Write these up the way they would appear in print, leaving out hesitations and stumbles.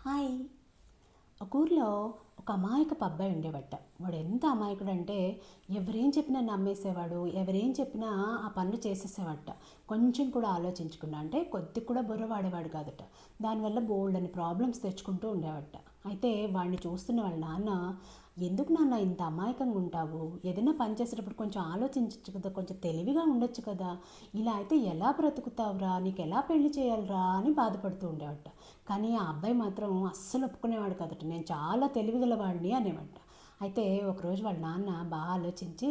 Hi. ఒక ఊర్లో ఒక అమాయకపు అబ్బాయి ఉండేవట. వాడు ఎంత అమాయకుడంటే ఎవరేం చెప్పినా నమ్మేసేవాడు, ఎవరేం చెప్పినా ఆ పనులు చేసేసేవాట. కొంచెం కూడా ఆలోచించకుండా, అంటే కొద్దిగా కూడా బుర్ర వాడేవాడు కాదట. దానివల్ల బోల్డని ప్రాబ్లమ్స్ తెచ్చుకుంటూ ఉండేవట. అయితే వాడిని చూస్తున్న వాళ్ళ నాన్న, ఎందుకు నాన్న ఇంత అమాయకంగా ఉంటావు, ఏదైనా పని చేసేటప్పుడు కొంచెం ఆలోచించచ్చు కదా, కొంచెం తెలివిగా ఉండొచ్చు కదా, ఇలా అయితే ఎలా బ్రతుకుతావురా, నీకు ఎలా పెళ్లి చేయాలిరా అని బాధపడుతూ ఉండేవట. కానీ ఆ అబ్బాయి మాత్రం అస్సలు ఒప్పుకునేవాడు కాదట. నేను చాలా తెలివిగలవాడిని అనేవాట. అయితే ఒకరోజు వాళ్ళ నాన్న బాగా ఆలోచించి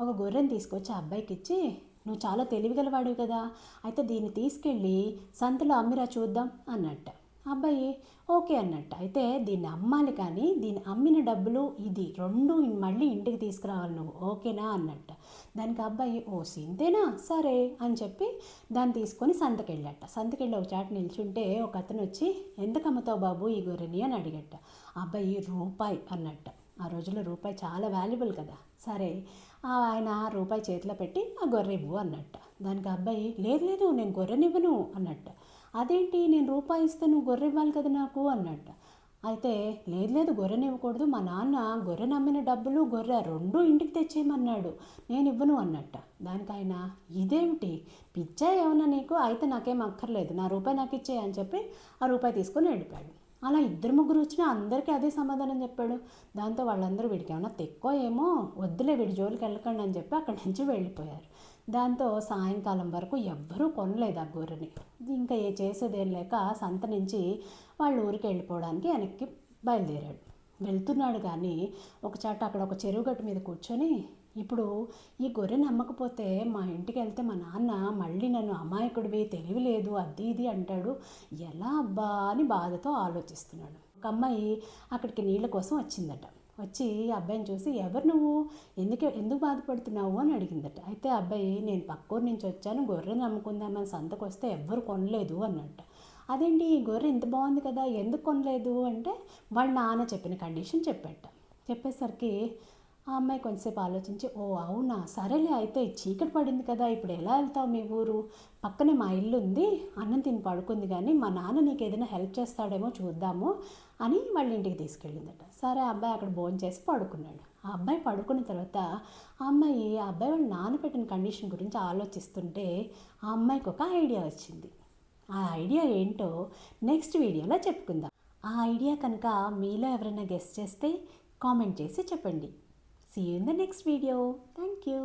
ఒక గొర్రెని తీసుకొచ్చి ఆ అబ్బాయికి ఇచ్చి, నువ్వు చాలా తెలివిగలవాడివి కదా, అయితే దీన్ని తీసుకెళ్ళి సంతలో అమ్మిరా చూద్దాం అన్నట్ట. అబ్బాయి ఓకే అన్నట్టు. అయితే దీన్ని అమ్మాలి, కానీ దీన్ని అమ్మిన డబ్బులు ఇది రెండు మళ్ళీ ఇంటికి తీసుకురావాలి, నువ్వు ఓకేనా అన్నట్టు. దానికి అబ్బాయి ఓ సింతేనా సరే అని చెప్పి దాన్ని తీసుకొని సంతకెళ్ళాట. సంతకెళ్ళి ఒక చాట నిల్చుంటే ఒక అతను వచ్చి, ఎందుకు అమ్ముతావు బాబు ఈ గొర్రెని అని అడిగట. అబ్బాయి రూపాయి అన్నట్టు. ఆ రోజుల్లో రూపాయి చాలా వాల్యుబుల్ కదా. సరే ఆయన రూపాయి చేతిలో పెట్టి ఆ గొర్రె ఇవ్వు అన్నట్టు. దానికి అబ్బాయి లేదు లేదు నేను గొర్రెనివ్వను అన్నట్టు. అదేంటి, నేను రూపాయి ఇస్తే నువ్వు గొర్రె ఇవ్వాలి కదా నాకు అన్నట్టు. అయితే లేదు లేదు గొర్రెని ఇవ్వకూడదు, మా నాన్న గొర్రె నమ్మిన డబ్బులు గొర్రె రెండు ఇంటికి తెచ్చేయమన్నాడు, నేను ఇవ్వను అన్నట్ట. దానికి ఆయన ఇదేమిటి పిచ్చా ఏమన్నా నీకు, అయితే నాకేం అక్కర్లేదు, నా రూపాయి నాకు ఇచ్చేయి అని చెప్పి ఆ రూపాయి తీసుకొని వెళ్ళిపోయాడు. అలా ఇద్దరు ముగ్గురు వచ్చినా అందరికీ అదే సమాధానం చెప్పాడు. దాంతో వాళ్ళందరూ వీడికి ఏమన్నా తెక్కో ఏమో, వద్దులే వీడి జోలికి వెళ్ళకండి అని చెప్పి అక్కడి నుంచి వెళ్ళిపోయారు. దాంతో సాయంకాలం వరకు ఎవ్వరూ కొనలేదు ఆ గొర్రెని. ఇంకా చేసేదేం లేక సంత నుంచి వాళ్ళ ఊరికి వెళ్ళిపోవడానికి వెనక్కి బయలుదేరాడు. వెళ్తున్నాడు కానీ ఒక చాట అక్కడ ఒక చెరువు గట్టు మీద కూర్చొని, ఇప్పుడు ఈ గొర్రెని అమ్మకపోతే మా ఇంటికి వెళ్తే మా నాన్న మళ్ళీ నన్ను అమాయకుడివి, తెలివి లేదు, అది ఇది అంటాడు, ఎలా అబ్బా అని బాధతో ఆలోచిస్తున్నాడు. ఒక అమ్మాయి అక్కడికి నీళ్ళ కోసం వచ్చిందట. వచ్చి అబ్బాయిని చూసి, ఎవరు నువ్వు, ఎందుకు బాధపడుతున్నావు అని అడిగిందట. అయితే అబ్బాయి, నేను పక్కూరు నుంచి వచ్చాను, గొర్రెని అమ్ముకుందామని సంతకు వస్తే ఎవ్వరు కొనలేదు అన్నట్టు. అదేంటి ఈ గొర్రె ఇంత బాగుంది కదా, ఎందుకు కొనలేదు అంటే వాళ్ళ నాన్న చెప్పిన కండిషన్ చెప్పాట. చెప్పేసరికి ఆ అమ్మాయి కొంచెంసేపు ఆలోచించి, ఓ అవునా సరేలే, అయితే చీకటి పడింది కదా, ఇప్పుడు ఎలా వెళ్తావు మీ ఊరు, పక్కనే మా ఇల్లు ఉంది, అన్నం తిని పడుకుంది, కానీ మా నాన్న నీకు ఏదైనా హెల్ప్ చేస్తాడేమో చూద్దాము అని వాళ్ళ ఇంటికి తీసుకెళ్ళిందట. సరే అబ్బాయి అక్కడ భోజనం చేసి పడుకున్నాడు. ఆ అబ్బాయి పడుకున్న తర్వాత ఆ అబ్బాయి వాళ్ళ నాన్న పెట్టిన కండిషన్ గురించి ఆలోచిస్తుంటే ఆ అమ్మాయికి ఒక ఐడియా వచ్చింది. ఆ ఐడియా ఏంటో నెక్స్ట్ వీడియోలో చెప్పుకుందాం. ఆ ఐడియా కనుక మీలో ఎవరైనా గెస్ చేస్తే కామెంట్ చేసి చెప్పండి. See you in the next video. Thank you.